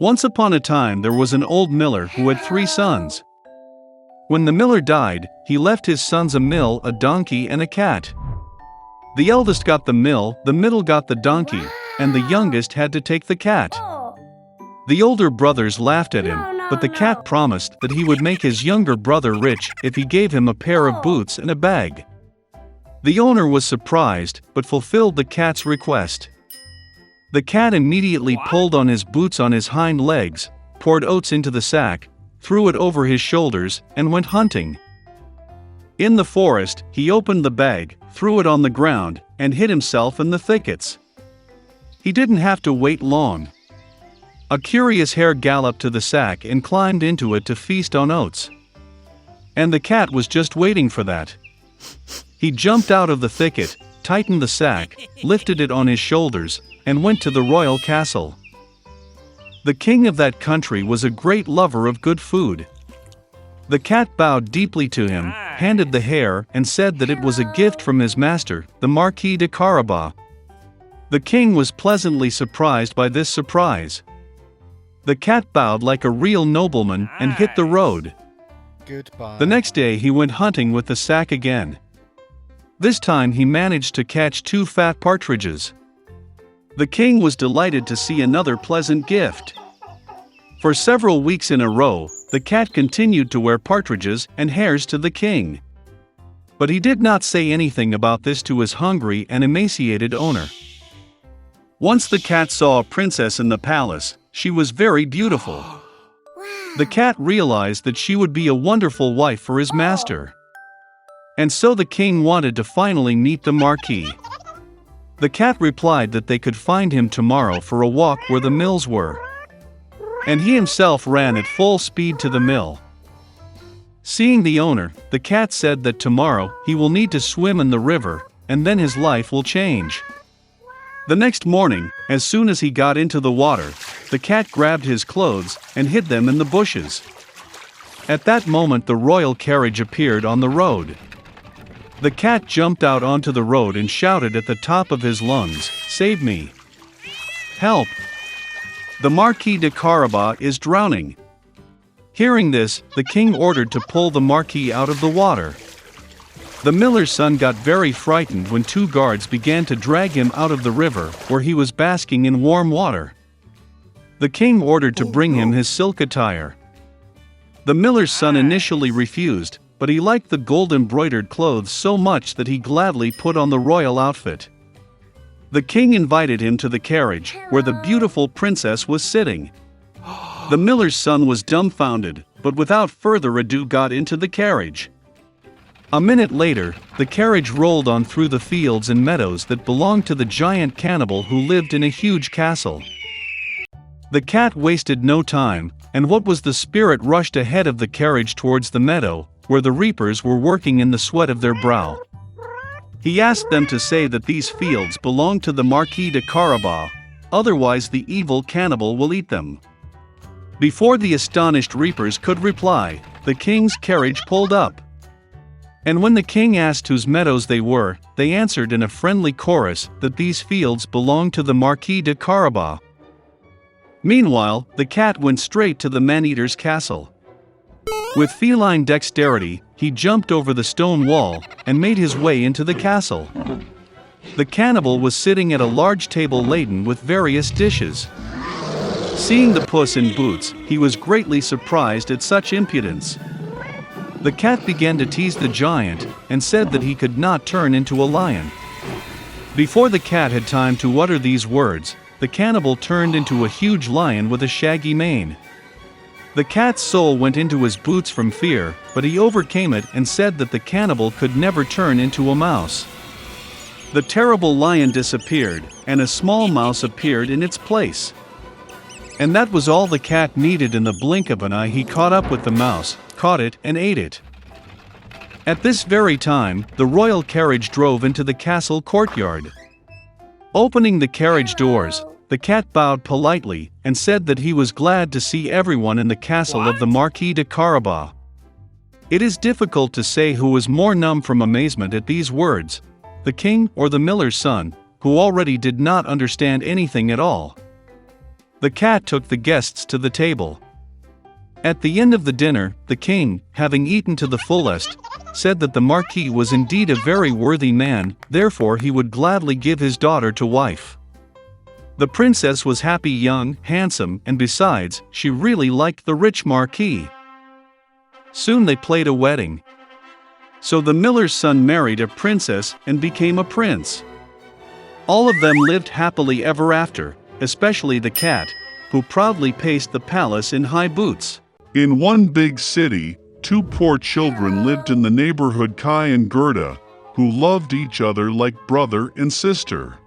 Once upon a time there was an old miller who had 3 sons. When the miller died, he left his sons a mill, a donkey, and a cat. The eldest got the mill, the middle got the donkey, and the youngest had to take the cat. The older brothers laughed at him, but the cat promised that he would make his younger brother rich if he gave him a pair of boots and a bag. The owner was surprised, but fulfilled the cat's request. The cat immediately pulled on his boots on his hind legs, poured oats into the sack, threw it over his shoulders, and went hunting. In the forest, he opened the bag, threw it on the ground, and hid himself in the thickets. He didn't have to wait long. A curious hare galloped to the sack and climbed into it to feast on oats. And the cat was just waiting for that. He jumped out of the thicket, tightened the sack, lifted it on his shoulders, and went to the royal castle. The king of that country was a great lover of good food. The cat bowed deeply to him, handed the hare, and said that it was a gift from his master, the Marquis de Carabas. The king was pleasantly surprised by this surprise. The cat bowed like a real nobleman and hit the road. Goodbye. The next day he went hunting with the sack again. This time he managed to catch 2 fat partridges. The king was delighted to see another pleasant gift. For several weeks in a row, the cat continued to wear partridges and hares to the king. But he did not say anything about this to his hungry and emaciated owner. Once the cat saw a princess in the palace. She was very beautiful. The cat realized that she would be a wonderful wife for his master. And so the king wanted to finally meet the Marquis. The cat replied that they could find him tomorrow for a walk where the mills were. And he himself ran at full speed to the mill. Seeing the owner, the cat said that tomorrow he will need to swim in the river, and then his life will change. The next morning, as soon as he got into the water, the cat grabbed his clothes and hid them in the bushes. At that moment the royal carriage appeared on the road. The cat jumped out onto the road and shouted at the top of his lungs, "Save me! Help! The Marquis de Carabas is drowning!" Hearing this, the king ordered to pull the Marquis out of the water. The miller's son got very frightened when 2 guards began to drag him out of the river where he was basking in warm water. The king ordered to bring him his silk attire. The miller's son initially refused, but he liked the gold-embroidered clothes so much that he gladly put on the royal outfit. The king invited him to the carriage, where the beautiful princess was sitting. The miller's son was dumbfounded, but without further ado got into the carriage. A minute later, the carriage rolled on through the fields and meadows that belonged to the giant cannibal who lived in a huge castle. The cat wasted no time, and what was the spirit rushed ahead of the carriage towards the meadow, where the reapers were working in the sweat of their brow. He asked them to say that these fields belonged to the Marquis de Carabas, otherwise the evil cannibal will eat them. Before the astonished reapers could reply, the king's carriage pulled up. And when the king asked whose meadows they were, they answered in a friendly chorus that these fields belonged to the Marquis de Carabas. Meanwhile, the cat went straight to the man-eater's castle. With feline dexterity, he jumped over the stone wall and made his way into the castle. The cannibal was sitting at a large table laden with various dishes. Seeing the puss in boots, he was greatly surprised at such impudence. The cat began to tease the giant and said that he could not turn into a lion. Before the cat had time to utter these words, the cannibal turned into a huge lion with a shaggy mane. The cat's soul went into his boots from fear, but he overcame it and said that the cannibal could never turn into a mouse. The terrible lion disappeared, and a small mouse appeared in its place. And that was all the cat needed. In the blink of an eye he caught up with the mouse, caught it, and ate it. At this very time, the royal carriage drove into the castle courtyard. Opening the carriage doors, the cat bowed politely and said that he was glad to see everyone in the castle of the Marquis de Carabas. It is difficult to say who was more numb from amazement at these words, the king or the miller's son, who already did not understand anything at all. The cat took the guests to the table. At the end of the dinner, the king, having eaten to the fullest, said that the marquis was indeed a very worthy man, therefore he would gladly give his daughter to wife. The princess was happy, young, handsome, and besides, she really liked the rich marquis. Soon they played a wedding. So the miller's son married a princess and became a prince. All of them lived happily ever after, especially the cat, who proudly paced the palace in high boots. In one big city, two poor children lived in the neighborhood, Kai and Gerda, who loved each other like brother and sister.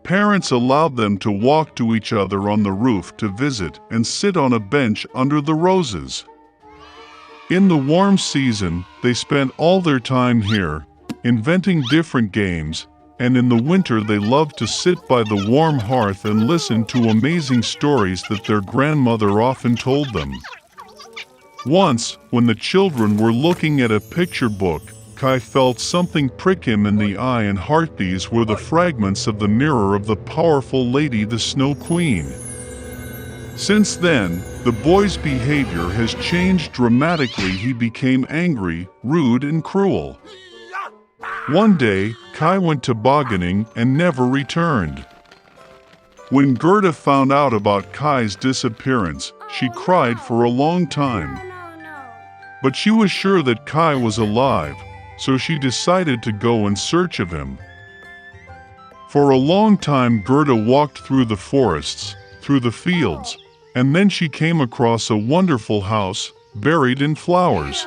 Parents allowed them to walk to each other on the roof to visit and sit on a bench under the roses. In the warm season, they spent all their time here, inventing different games, and in the winter they loved to sit by the warm hearth and listen to amazing stories that their grandmother often told them. Once, when the children were looking at a picture book, Kai felt something prick him in the eye and heart. These were the fragments of the mirror of the powerful lady, the Snow Queen. Since then, the boy's behavior has changed dramatically. He became angry, rude, and cruel. One day, Kai went tobogganing and never returned. When Gerda found out about Kai's disappearance, she cried for a long time. But she was sure that Kai was alive, so she decided to go in search of him. For a long time Gerda walked through the forests, through the fields, and then she came across a wonderful house, buried in flowers.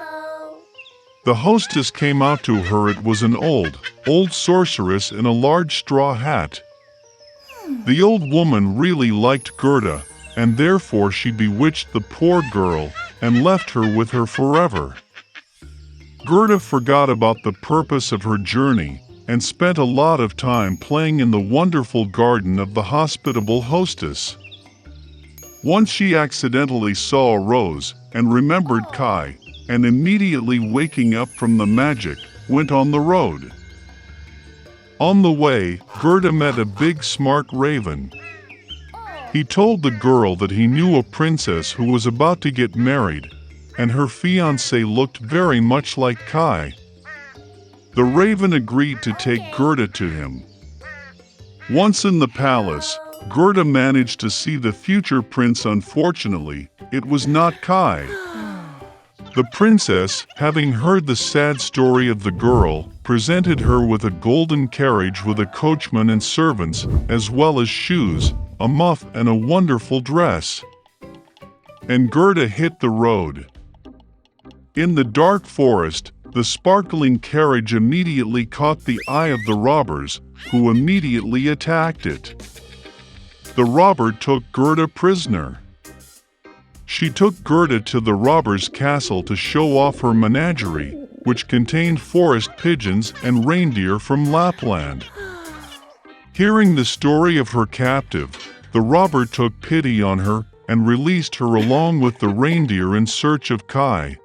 The hostess came out to her. It was an old sorceress in a large straw hat. The old woman really liked Gerda, and therefore she bewitched the poor girl and left her with her forever. Gerda forgot about the purpose of her journey and spent a lot of time playing in the wonderful garden of the hospitable hostess. Once she accidentally saw a rose and remembered Kai, and immediately waking up from the magic, went on the road. On the way, Gerda met a big smart raven. He told the girl that he knew a princess who was about to get married, and her fiancé looked very much like Kai. The raven agreed to take Gerda to him. Once in the palace, Gerda managed to see the future prince. Unfortunately, it was not Kai. The princess, having heard the sad story of the girl, presented her with a golden carriage with a coachman and servants, as well as shoes, a muff, and a wonderful dress. And Gerda hit the road. In the dark forest, the sparkling carriage immediately caught the eye of the robbers, who immediately attacked it. The robber took Gerda prisoner. She took Gerda to the robber's castle to show off her menagerie, which contained forest pigeons and reindeer from Lapland. Hearing the story of her captive, the robber took pity on her and released her along with the reindeer in search of Kai.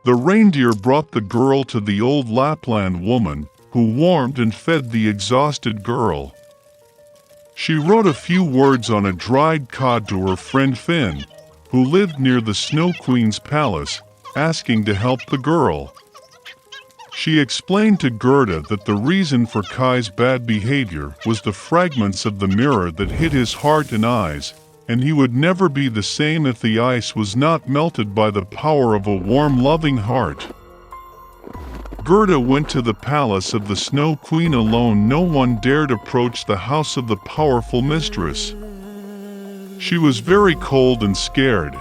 The reindeer brought the girl to the old Lapland woman, who warmed and fed the exhausted girl. She wrote a few words on a dried cod to her friend Finn, who lived near the Snow Queen's palace, asking to help the girl. She explained to Gerda that the reason for Kai's bad behavior was the fragments of the mirror that hit his heart and eyes, and he would never be the same if the ice was not melted by the power of a warm, loving heart. Gerda went to the palace of the Snow Queen alone. No one dared approach the house of the powerful mistress. She was very cold and scared.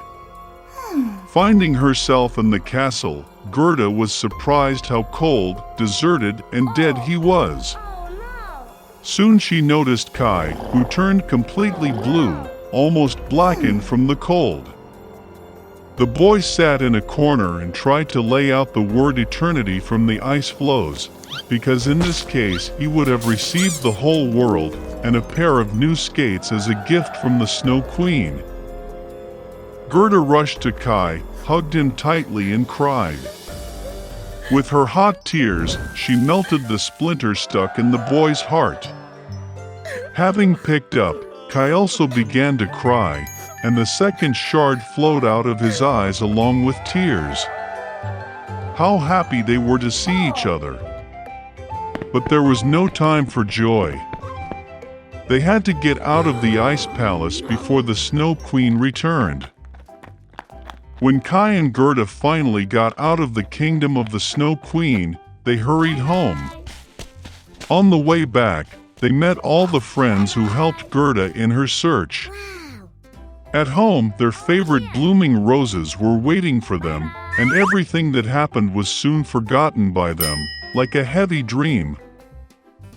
Finding herself in the castle, Gerda was surprised how cold, deserted, and dead he was. Soon she noticed Kai, who turned completely blue, almost blackened from the cold. The boy sat in a corner and tried to lay out the word eternity from the ice floes, because in this case he would have received the whole world and a pair of new skates as a gift from the Snow Queen. Gerda rushed to Kai, hugged him tightly and cried. With her hot tears, she melted the splinter stuck in the boy's heart. Having picked up Kai also began to cry, and the second shard flowed out of his eyes along with tears. How happy they were to see each other! But there was no time for joy. They had to get out of the ice palace before the Snow Queen returned. When Kai and Gerda finally got out of the kingdom of the Snow Queen, they hurried home. On the way back, they met all the friends who helped Gerda in her search. At home, their favorite blooming roses were waiting for them, and everything that happened was soon forgotten by them, like a heavy dream.